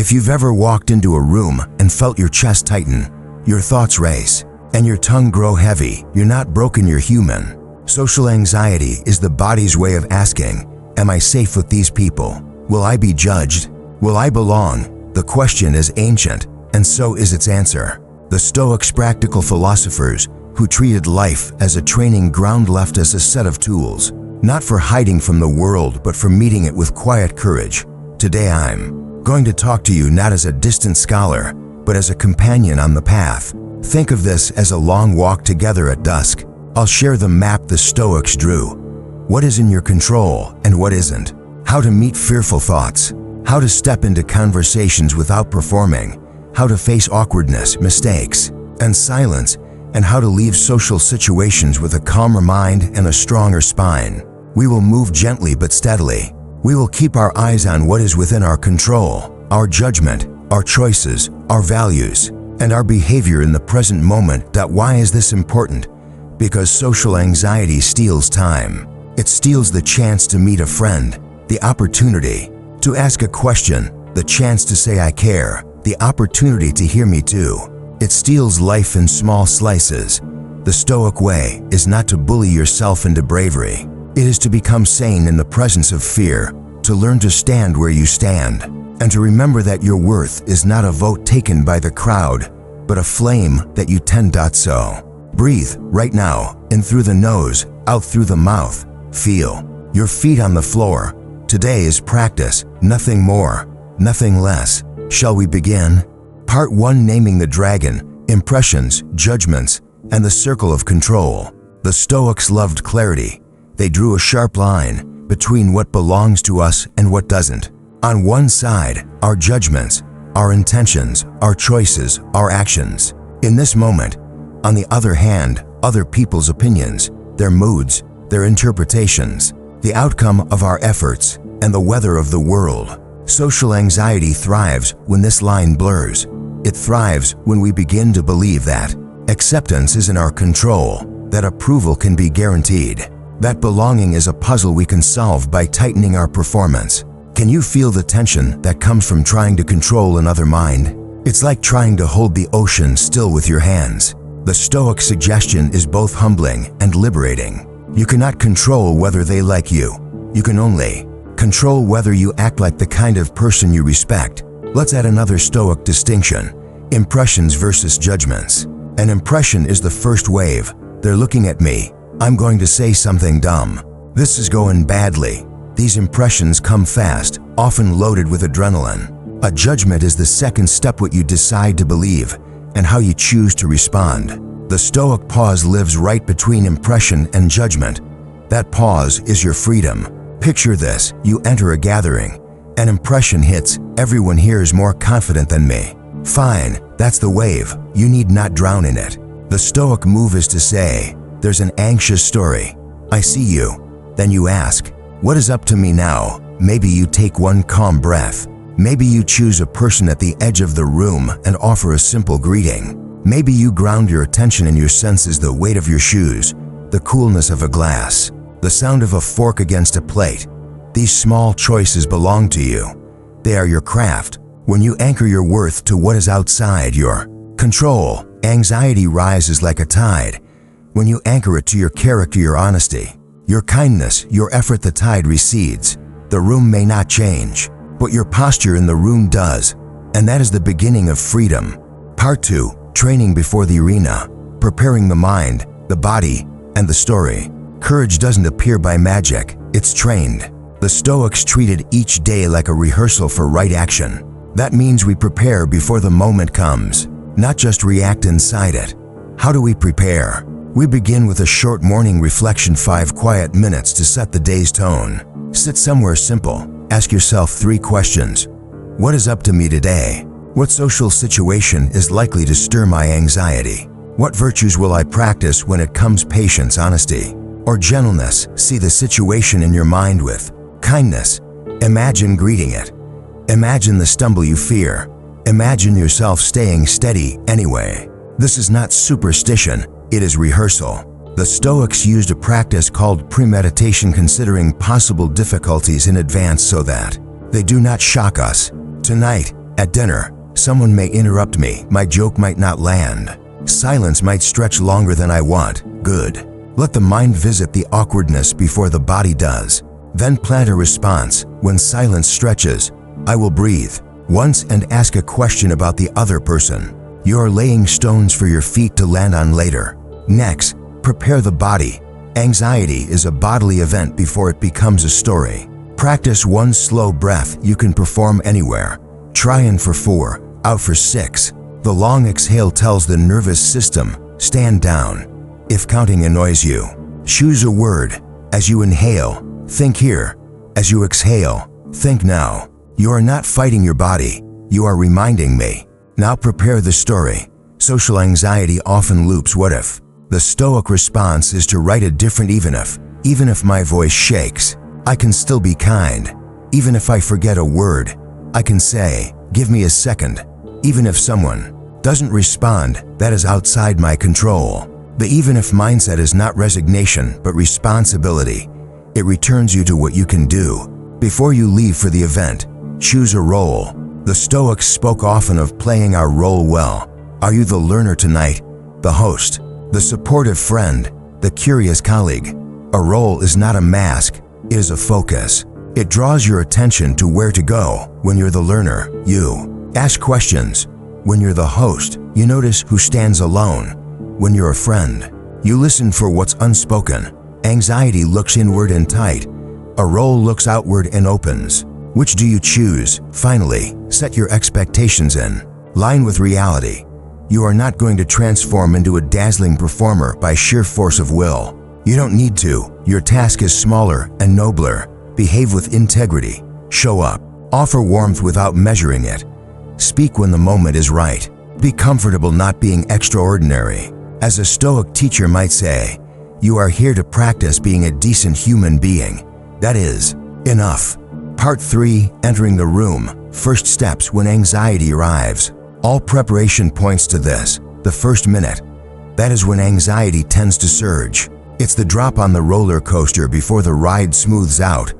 If you've ever walked into a room and felt your chest tighten, your thoughts race, and your tongue grow heavy, you're not broken, you're human. Social anxiety is the body's way of asking, am I safe with these people? Will I be judged? Will I belong? The question is ancient, and so is its answer. The Stoics, practical philosophers who treated life as a training ground, left us a set of tools, not for hiding from the world, but for meeting it with quiet courage. Today I'm going to talk to you not as a distant scholar, but as a companion on the path. Think of this as a long walk together at dusk. I'll share the map the Stoics drew. What is in your control and what isn't. How to meet fearful thoughts. How to step into conversations without performing. How to face awkwardness, mistakes, and silence. And how to leave social situations with a calmer mind and a stronger spine. We will move gently but steadily. We will keep our eyes on what is within our control, our judgment, our choices, our values, and our behavior in the present moment. Why is this important? Because social anxiety steals time. It steals the chance to meet a friend, the opportunity to ask a question, the chance to say I care, the opportunity to hear me too. It steals life in small slices. The Stoic way is not to bully yourself into bravery. It is to become sane in the presence of fear, to learn to stand where you stand, and to remember that your worth is not a vote taken by the crowd, but a flame that you tend. So breathe right now, in through the nose, out through the mouth. Feel your feet on the floor. Today is practice, nothing more, nothing less. Shall we begin? Part 1: Naming the Dragon, Impressions, Judgments, and the Circle of Control. The Stoics loved clarity. They drew a sharp line between what belongs to us and what doesn't. On one side, our judgments, our intentions, our choices, our actions. In this moment, on the other hand, other people's opinions, their moods, their interpretations, the outcome of our efforts, and the weather of the world. Social anxiety thrives when this line blurs. It thrives when we begin to believe that acceptance is in our control, that approval can be guaranteed, that belonging is a puzzle we can solve by tightening our performance. Can you feel the tension that comes from trying to control another mind? It's like trying to hold the ocean still with your hands. The Stoic suggestion is both humbling and liberating. You cannot control whether they like you. You can only control whether you act like the kind of person you respect. Let's add another Stoic distinction: impressions versus judgments. An impression is the first wave. They're looking at me. I'm going to say something dumb. This is going badly. These impressions come fast, often loaded with adrenaline. A judgment is the second step, what you decide to believe and how you choose to respond. The Stoic pause lives right between impression and judgment. That pause is your freedom. Picture this: you enter a gathering. An impression hits. Everyone here is more confident than me. Fine, that's the wave. You need not drown in it. The Stoic move is to say, there's an anxious story. I see you. Then you ask, what is up to me now? Maybe you take one calm breath. Maybe you choose a person at the edge of the room and offer a simple greeting. Maybe you ground your attention in your senses: the weight of your shoes, the coolness of a glass, the sound of a fork against a plate. These small choices belong to you. They are your craft. When you anchor your worth to what is outside your control, anxiety rises like a tide. When you anchor it to your character, your honesty, your kindness, your effort, the tide recedes. The room may not change, but your posture in the room does. And that is the beginning of freedom. Part 2: Training before the arena. Preparing the mind, the body, and the story. Courage doesn't appear by magic. It's trained. The Stoics treated each day like a rehearsal for right action. That means we prepare before the moment comes, not just react inside it. How do we prepare? We begin with a short morning reflection, 5 quiet minutes to set the day's tone. Sit somewhere simple. Ask yourself 3 questions. What is up to me today? What social situation is likely to stir my anxiety? What virtues will I practice when it comes? Patience, honesty, or gentleness? See the situation in your mind with kindness. Imagine greeting it. Imagine the stumble you fear. Imagine yourself staying steady anyway. This is not superstition, it is rehearsal. The Stoics used a practice called premeditation, considering possible difficulties in advance so that they do not shock us. Tonight, At dinner, someone may interrupt me, my joke might not land. Silence might stretch longer than I want. Good. Let the mind visit the awkwardness before the body does. Then plant a response. When silence stretches, I will breathe once and ask a question about the other person. You are laying stones for your feet to land on later. Next, prepare the body. Anxiety is a bodily event before it becomes a story. Practice one slow breath you can perform anywhere. Try in for 4, out for 6. The long exhale tells the nervous system, stand down. If counting annoys you, choose a word. As you inhale, think here. As you exhale, think now. You are not fighting your body, you are reminding me. Now prepare the story. Social anxiety often loops what if. The Stoic response is to write a different even if my voice shakes, I can still be kind. Even if I forget a word, I can say, give me a second. Even if someone doesn't respond, that is outside my control. The even if mindset is not resignation, but responsibility. It returns you to what you can do. Before you leave for the event, choose a role. The Stoics spoke often of playing our role well. Are you the learner tonight? The host? The supportive friend? The curious colleague? A role is not a mask, it is a focus. It draws your attention to where to go. When you're the learner, you ask questions. When you're the host, you notice who stands alone. When you're a friend, you listen for what's unspoken. Anxiety looks inward and tight. A role looks outward and opens. Which do you choose? Finally, set your expectations in line with reality. You are not going to transform into a dazzling performer by sheer force of will. You don't need to. Your task is smaller and nobler. Behave with integrity. Show up. Offer warmth without measuring it. Speak when the moment is right. Be comfortable not being extraordinary. As a Stoic teacher might say, you are here to practice being a decent human being. That is, enough. Part 3, entering the room. First steps when anxiety arrives. All preparation points to this, the first minute. That is when anxiety tends to surge. It's the drop on the roller coaster before the ride smooths out.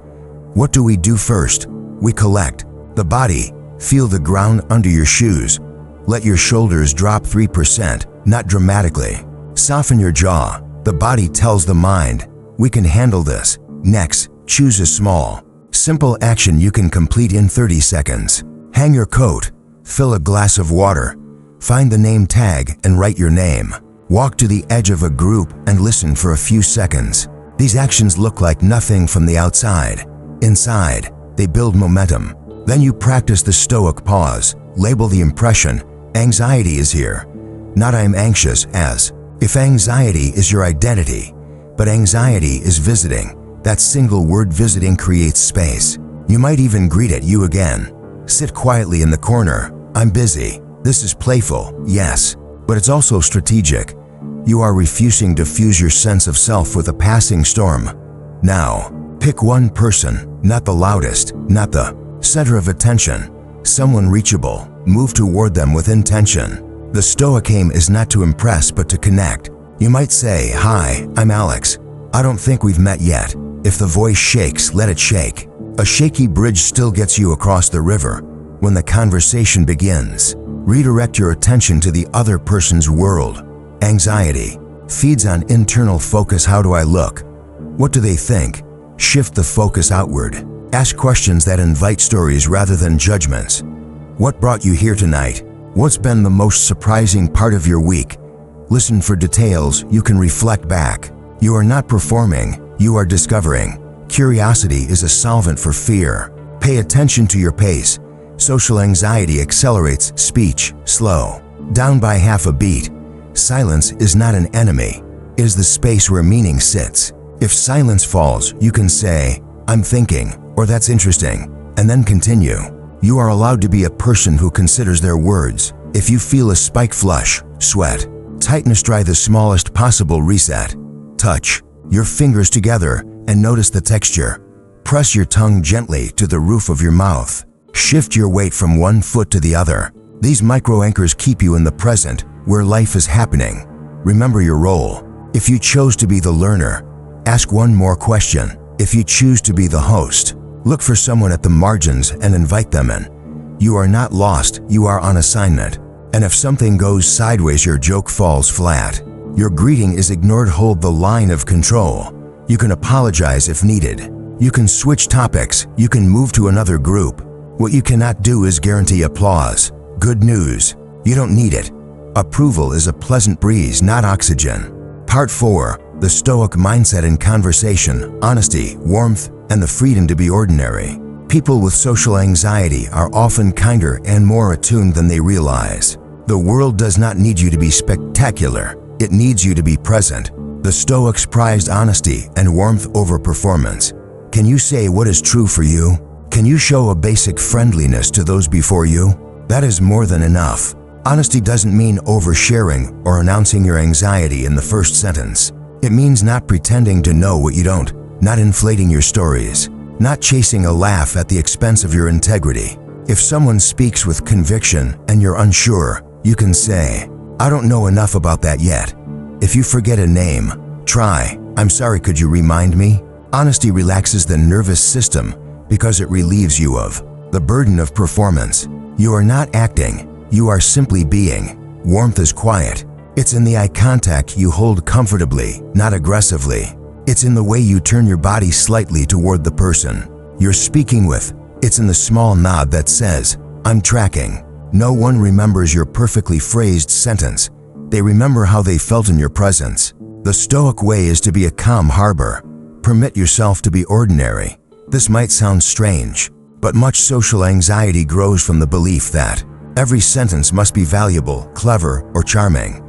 What do we do first? We collect the body. Feel the ground under your shoes. Let your shoulders drop 3%, not dramatically. Soften your jaw. The body tells the mind, we can handle this. Next, choose a small, simple action you can complete in 30 seconds. Hang your coat. Fill a glass of water. Find the name tag and write your name. Walk to the edge of a group and listen for a few seconds. These actions look like nothing from the outside. Inside, they build momentum. Then you practice the Stoic pause. Label the impression. Anxiety is here. Not I'm anxious as. If anxiety is your identity, but anxiety is visiting, that single word visiting creates space. You might even greet it you again. Sit quietly in the corner. I'm busy. This is playful, yes, but it's also strategic. You are refusing to fuse your sense of self with a passing storm. Now, pick one person, not the loudest, not the center of attention. Someone reachable. Move toward them with intention. The Stoic aim is not to impress but to connect. You might say, hi, I'm Alex. I don't think we've met yet. If the voice shakes, let it shake. A shaky bridge still gets you across the river. When the conversation begins, redirect your attention to the other person's world. Anxiety feeds on internal focus. How do I look? What do they think? Shift the focus outward. Ask questions that invite stories rather than judgments. What brought you here tonight? What's been the most surprising part of your week? Listen for details you can reflect back. You are not performing, you are discovering. Curiosity is a solvent for fear. Pay attention to your pace. Social anxiety accelerates speech, slow down by half a beat. Silence is not an enemy, it is the space where meaning sits. If silence falls, you can say, I'm thinking, or that's interesting, and then continue. You are allowed to be a person who considers their words. If you feel a spike flush, sweat, tightness, try the smallest possible reset. Touch your fingers together and notice the texture. Press your tongue gently to the roof of your mouth. Shift your weight from one foot to the other. These micro anchors keep you in the present, where life is happening. Remember your role. If you chose to be the learner, ask one more question. If you choose to be the host, look for someone at the margins and invite them in. You are not lost, you are on assignment. And if something goes sideways, your joke falls flat. Your greeting is ignored, hold the line of control. You can apologize if needed. You can switch topics, you can move to another group. What you cannot do is guarantee applause. Good news, you don't need it. Approval is a pleasant breeze, not oxygen. Part 4. The Stoic Mindset in Conversation, Honesty, Warmth, and the Freedom to be Ordinary. People with social anxiety are often kinder and more attuned than they realize. The world does not need you to be spectacular. It needs you to be present. The Stoics prized honesty and warmth over performance. Can you say what is true for you? Can you show a basic friendliness to those before you? That is more than enough. Honesty doesn't mean oversharing or announcing your anxiety in the first sentence. It means not pretending to know what you don't, not inflating your stories, not chasing a laugh at the expense of your integrity. If someone speaks with conviction and you're unsure, you can say, "I don't know enough about that yet." If you forget a name, try, "I'm sorry, could you remind me?" Honesty relaxes the nervous system because it relieves you of the burden of performance. You are not acting, you are simply being. Warmth is quiet. It's in the eye contact you hold comfortably, not aggressively. It's in the way you turn your body slightly toward the person you're speaking with. It's in the small nod that says, "I'm tracking." No one remembers your perfectly phrased sentence. They remember how they felt in your presence. The Stoic way is to be a calm harbor. Permit yourself to be ordinary. This might sound strange, but much social anxiety grows from the belief that every sentence must be valuable, clever, or charming.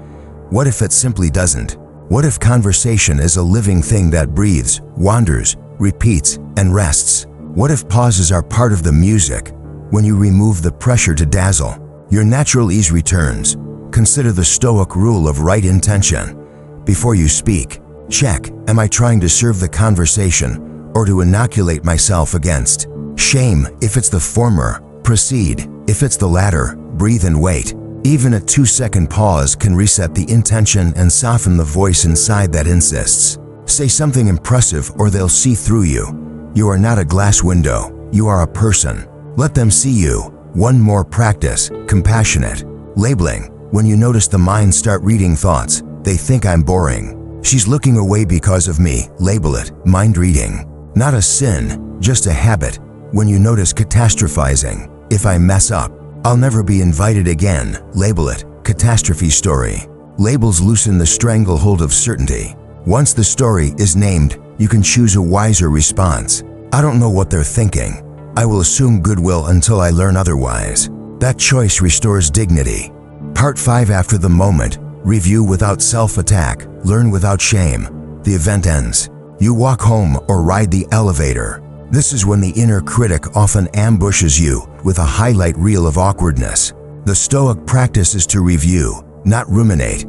What if it simply doesn't? What if conversation is a living thing that breathes, wanders, repeats, and rests? What if pauses are part of the music? When you remove the pressure to dazzle, your natural ease returns. Consider the Stoic rule of right intention. Before you speak, check, am I trying to serve the conversation or to inoculate myself against shame? If it's the former, proceed. If it's the latter, breathe and wait. Even a 2-second pause can reset the intention and soften the voice inside that insists. Say something impressive or they'll see through you. You are not a glass window, you are a person. Let them see you. One more practice, compassionate labeling. When you notice the mind start reading thoughts, they think I'm boring. She's looking away because of me, label it, mind reading. Not a sin, just a habit. When you notice catastrophizing, if I mess up, I'll never be invited again, label it, catastrophe story. Labels loosen the stranglehold of certainty. Once the story is named, you can choose a wiser response. I don't know what they're thinking. I will assume goodwill until I learn otherwise. That choice restores dignity. Part 5. After the moment, review without self-attack, learn without shame. The event ends. You walk home or ride the elevator. This is when the inner critic often ambushes you with a highlight reel of awkwardness. The Stoic practice is to review, not ruminate.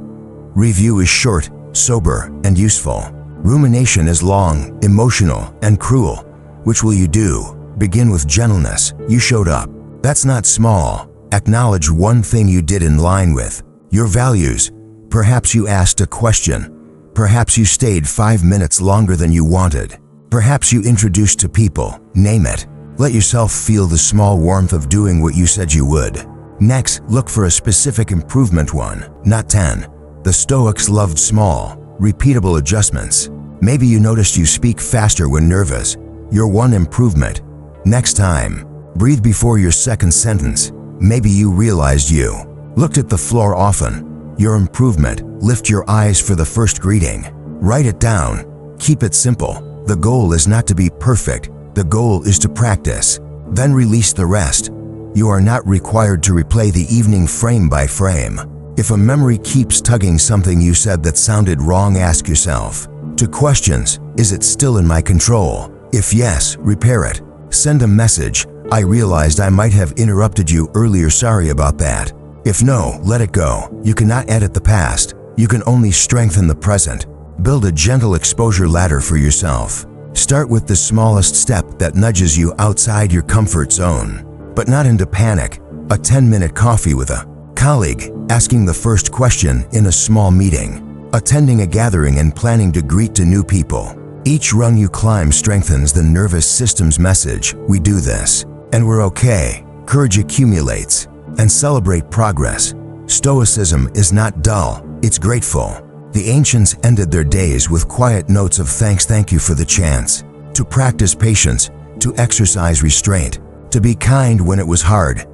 Review is short, sober, and useful. Rumination is long, emotional, and cruel. Which will you do? Begin with gentleness. You showed up. That's not small. Acknowledge one thing you did in line with your values. Perhaps you asked a question. Perhaps you stayed 5 minutes longer than you wanted. Perhaps you introduced to people. Name it. Let yourself feel the small warmth of doing what you said you would. Next, look for a specific improvement, 1, not 10. The Stoics loved small, repeatable adjustments. Maybe you noticed you speak faster when nervous. Your one improvement. Next time, breathe before your second sentence. Maybe you realized you looked at the floor often. Your improvement. Lift your eyes for the first greeting. Write it down. Keep it simple. The goal is not to be perfect. The goal is to practice. Then release the rest. You are not required to replay the evening frame by frame. If a memory keeps tugging something you said that sounded wrong, ask yourself 2 questions. Is it still in my control? If yes, repair it. Send a message. I realized I might have interrupted you earlier, sorry about that. If no, let it go. You cannot edit the past. You can only strengthen the present. Build a gentle exposure ladder for yourself. Start with the smallest step that nudges you outside your comfort zone, but not into panic. A 10-minute coffee with a colleague, asking the first question in a small meeting, attending a gathering and planning to greet to new people. Each rung you climb strengthens the nervous system's message. We do this, and we're okay. Courage accumulates, and celebrate progress. Stoicism is not dull, it's grateful. The ancients ended their days with quiet notes of thanks. Thank you for the chance to practice patience, to exercise restraint, to be kind when it was hard.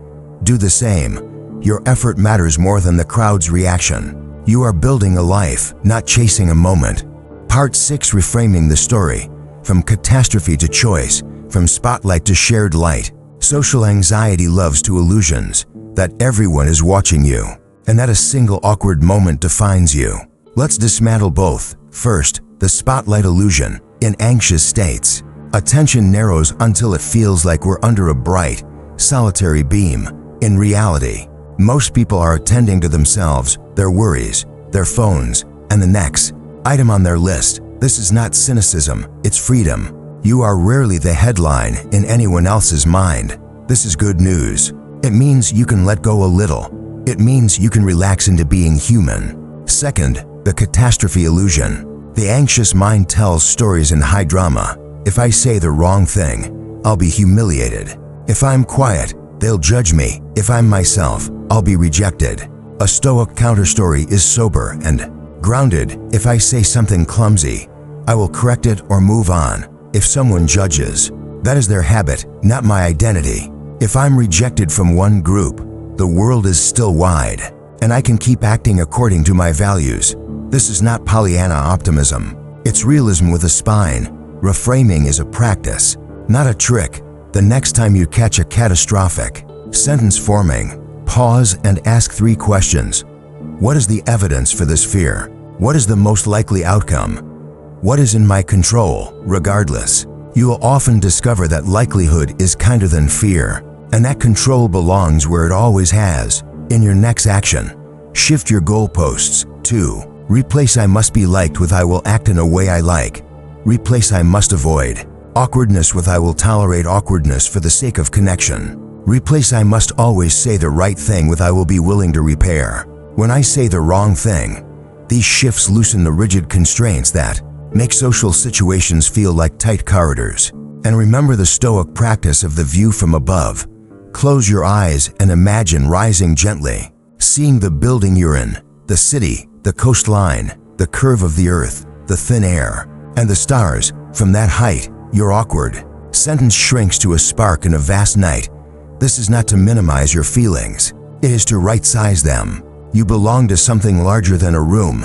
Do the same. Your effort matters more than the crowd's reaction. You are building a life, not chasing a moment. Part 6: Reframing the story. From catastrophe to choice, from spotlight to shared light. Social anxiety loves to illusions that everyone is watching you, and that a single awkward moment defines you. Let's dismantle both. First, the spotlight illusion. In anxious states, attention narrows until it feels like we're under a bright, solitary beam. In reality, most people are attending to themselves, their worries, their phones, and the next item on their list. This is not cynicism, it's freedom. You are rarely the headline in anyone else's mind. This is good news. It means you can let go a little. It means you can relax into being human. Second, the catastrophe illusion. The anxious mind tells stories in high drama. If I say the wrong thing, I'll be humiliated. If I'm quiet, they'll judge me. If I'm myself, I'll be rejected. A Stoic counterstory is sober and grounded. If I say something clumsy, I will correct it or move on. If someone judges, that is their habit, not my identity. If I'm rejected from one group, the world is still wide, and I can keep acting according to my values. This is not Pollyanna optimism. It's realism with a spine. Reframing is a practice, not a trick. The next time you catch a catastrophic sentence forming, pause and ask 3 questions. What is the evidence for this fear? What is the most likely outcome? What is in my control? Regardless, you will often discover that likelihood is kinder than fear, and that control belongs where it always has, in your next action. Shift your goalposts. 2. Replace I must be liked with I will act in a way I like. Replace I must avoid awkwardness with I will tolerate awkwardness for the sake of connection. Replace I must always say the right thing with I will be willing to repair. When I say the wrong thing, these shifts loosen the rigid constraints that make social situations feel like tight corridors. And remember the Stoic practice of the view from above. Close your eyes and imagine rising gently, seeing the building you're in, the city, the coastline, the curve of the earth, the thin air, and the stars. From that height, your awkward sentence shrinks to a spark in a vast night. This is not to minimize your feelings. It is to right-size them. You belong to something larger than a room.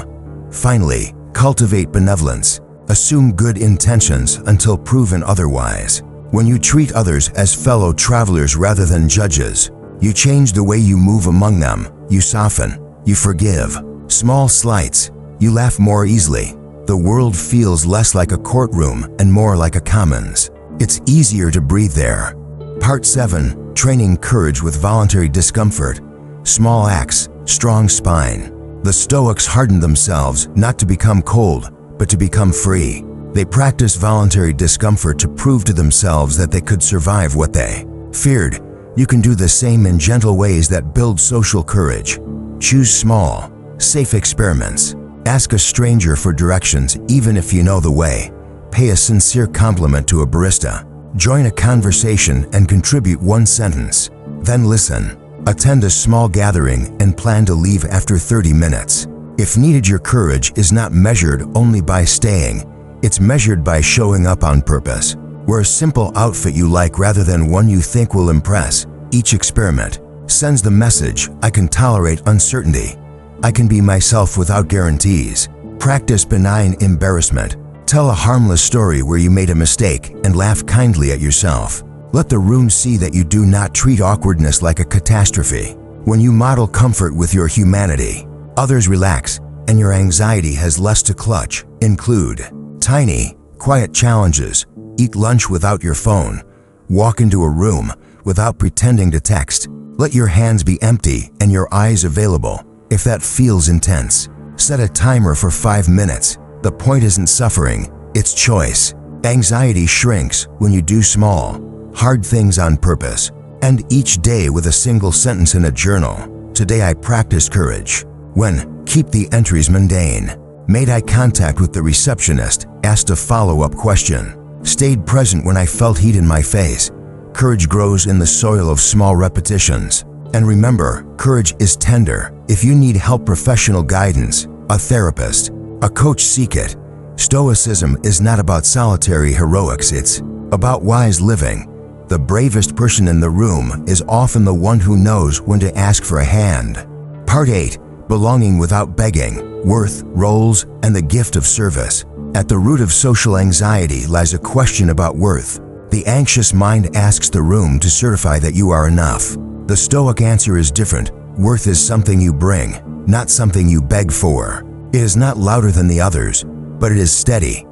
Finally, cultivate benevolence. Assume good intentions until proven otherwise. When you treat others as fellow travelers rather than judges, you change the way you move among them. You soften. You forgive small slights. You laugh more easily. The world feels less like a courtroom and more like a commons. It's easier to breathe there. Part 7: Training courage with voluntary discomfort. Small acts, strong spine. The Stoics hardened themselves not to become cold, but to become free. They practiced voluntary discomfort to prove to themselves that they could survive what they feared. You can do the same in gentle ways that build social courage. Choose small, safe experiments. Ask a stranger for directions even if you know the way. Pay a sincere compliment to a barista. Join a conversation and contribute one sentence. Then listen. Attend a small gathering and plan to leave after 30 minutes. If needed, your courage is not measured only by staying. It's measured by showing up on purpose. Wear a simple outfit you like rather than one you think will impress. Each experiment sends the message, I can tolerate uncertainty. I can be myself without guarantees. Practice benign embarrassment. Tell a harmless story where you made a mistake and laugh kindly at yourself. Let the room see that you do not treat awkwardness like a catastrophe. When you model comfort with your humanity, others relax and your anxiety has less to clutch. Include tiny, quiet challenges. Eat lunch without your phone. Walk into a room without pretending to text. Let your hands be empty and your eyes available. If that feels intense, set a timer for 5 minutes. The point isn't suffering, it's choice. Anxiety shrinks when you do small, hard things on purpose. End each day with a single sentence in a journal. Today I practiced courage. When keep the entries mundane. Made eye contact with the receptionist, asked a follow-up question. Stayed present when I felt heat in my face. Courage grows in the soil of small repetitions. And remember, courage is tender. If you need help, professional guidance, a therapist, a coach, seek it. Stoicism is not about solitary heroics, it's about wise living. The bravest person in the room is often the one who knows when to ask for a hand. Part 8. Belonging without begging, worth, roles, and the gift of service. At the root of social anxiety lies a question about worth. The anxious mind asks the room to certify that you are enough. The Stoic answer is different. Worth is something you bring, not something you beg for. It is not louder than the others, but it is steady.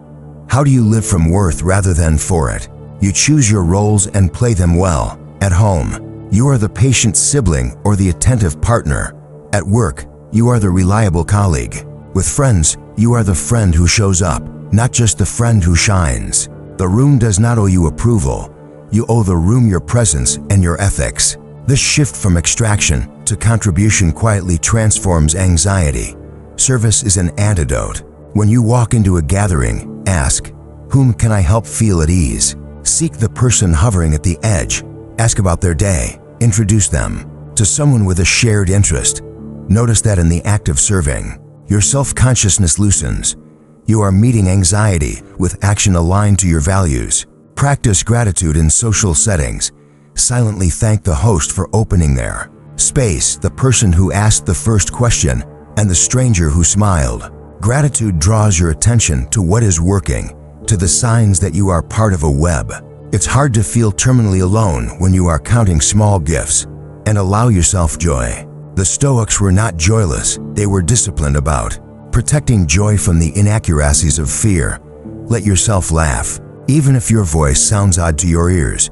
How do you live from worth rather than for it? You choose your roles and play them well. At home, you are the patient sibling or the attentive partner. At work, you are the reliable colleague. With friends, you are the friend who shows up, not just the friend who shines. The room does not owe you approval. You owe the room your presence and your ethics. This shift from extraction to contribution quietly transforms anxiety. Service is an antidote. When you walk into a gathering, ask, "Whom can I help feel at ease?" Seek the person hovering at the edge. Ask about their day. Introduce them to someone with a shared interest. Notice that in the act of serving, your self-consciousness loosens. You are meeting anxiety with action aligned to your values. Practice gratitude in social settings. Silently thank the host for opening their space, the person who asked the first question, and the stranger who smiled. Gratitude draws your attention to what is working, to the signs that you are part of a web. It's hard to feel terminally alone when you are counting small gifts, and allow yourself joy. The Stoics were not joyless, they were disciplined about protecting joy from the inaccuracies of fear. Let yourself laugh, even if your voice sounds odd to your ears.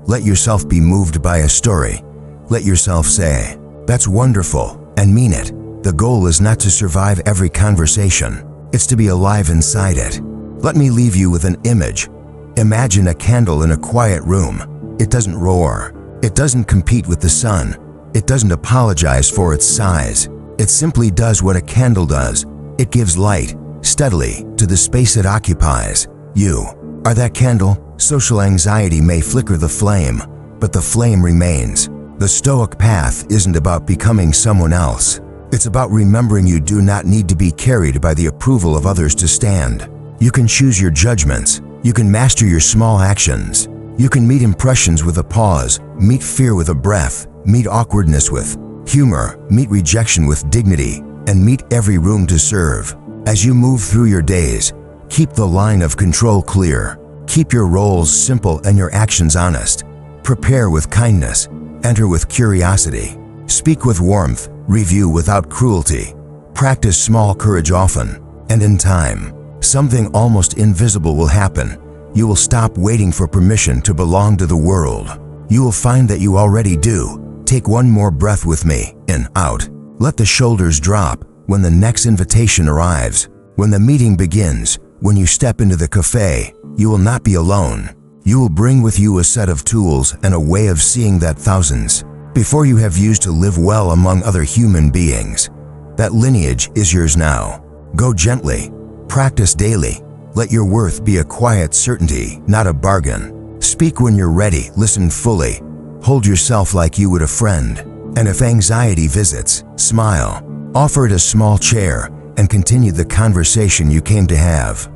Let yourself be moved by a story. Let yourself say, "That's wonderful," and mean it. The goal is not to survive every conversation, it's to be alive inside it. Let me leave you with an image. Imagine a candle in a quiet room. It doesn't roar. It doesn't compete with the sun. It doesn't apologize for its size. It simply does what a candle does. It gives light, steadily, to the space it occupies. You are that candle. Social anxiety may flicker the flame, but the flame remains. The Stoic path isn't about becoming someone else. It's about remembering you do not need to be carried by the approval of others to stand. You can choose your judgments. You can master your small actions. You can meet impressions with a pause, meet fear with a breath, meet awkwardness with humor, meet rejection with dignity, and meet every room to serve. As you move through your days, keep the line of control clear. Keep your roles simple and your actions honest. Prepare with kindness. Enter with curiosity. Speak with warmth. Review without cruelty. Practice small courage often. And in time, something almost invisible will happen. You will stop waiting for permission to belong to the world. You will find that you already do. Take one more breath with me, in, out. Let the shoulders drop when the next invitation arrives. When the meeting begins, when you step into the cafe, you will not be alone. You will bring with you a set of tools and a way of seeing that thousands before you have used to live well among other human beings. That lineage is yours now. Go gently. Practice daily. Let your worth be a quiet certainty, not a bargain. Speak when you're ready. Listen fully. Hold yourself like you would a friend. And if anxiety visits, smile. Offer it a small chair and continue the conversation you came to have.